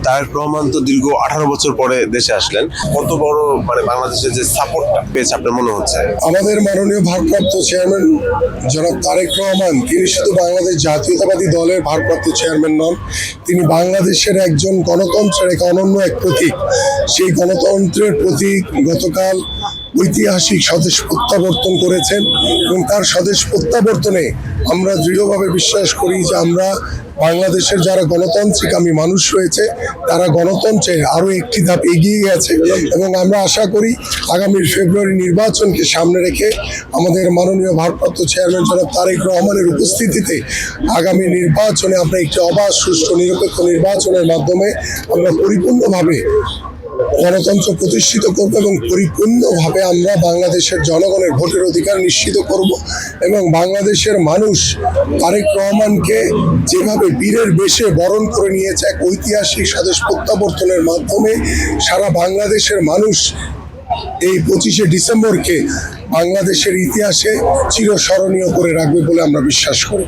তারেক রহমান তো দীর্ঘ 18 বছর পরে দেশে আসলেন, কত বড় বাংলাদেশের যে সাপোর্টটা পেয়েছে আপনার মনে হচ্ছে? আমাদের মাননীয় ভারপ্রাপ্ত চেয়ারম্যান জনাব তারেক রহমান, তিনি শুধু বাংলাদেশ জাতীয়তাবাদী দলের ভারপ্রাপ্ত চেয়ারম্যান নন, তিনি বাংলাদেশের একজন গণতন্ত্রের এক অনন্য এক প্রতীক। সেই গণতন্ত্রের প্রতীক গতকাল ঐতিহাসিক স্বদেশ প্রত্যাবর্তন করেছেন, এবং তার স্বদেশ প্রত্যাবর্তনে আমরা দৃঢ়ভাবে বিশ্বাস করি যে আমরা বাংলাদেশের যারা গণতান্ত্রিকামী মানুষ রয়েছে তারা গণতন্ত্রে আরও একটি ধাপ এগিয়ে গেছে, এবং আমরা আশা করি আগামীর ফেব্রুয়ারি নির্বাচনকে সামনে রেখে আমাদের মাননীয় ভারপ্রাপ্ত চেয়ারম্যান জনাব তারেক রহমানের উপস্থিতিতে আগামী নির্বাচনে আমরা একটি অবাধ, সুষ্ঠু, নিরপেক্ষ নির্বাচনের মাধ্যমে আমরা পরিপূর্ণভাবে গণতন্ত্র প্রতিষ্ঠিত করব, এবং পরিপূর্ণভাবে আমরা বাংলাদেশের জনগণের ভোটের অধিকার নিশ্চিত করব। এবং বাংলাদেশের মানুষ তারেক রহমানকে যেভাবে বীরের বেশে বরণ করে নিয়েছে এক ঐতিহাসিক স্বদেশ প্রত্যাবর্তনের মাধ্যমে, সারা বাংলাদেশের মানুষ এই 25শে ডিসেম্বরকে বাংলাদেশের ইতিহাসে চিরস্মরণীয় করে রাখবে বলে আমরা বিশ্বাস করি।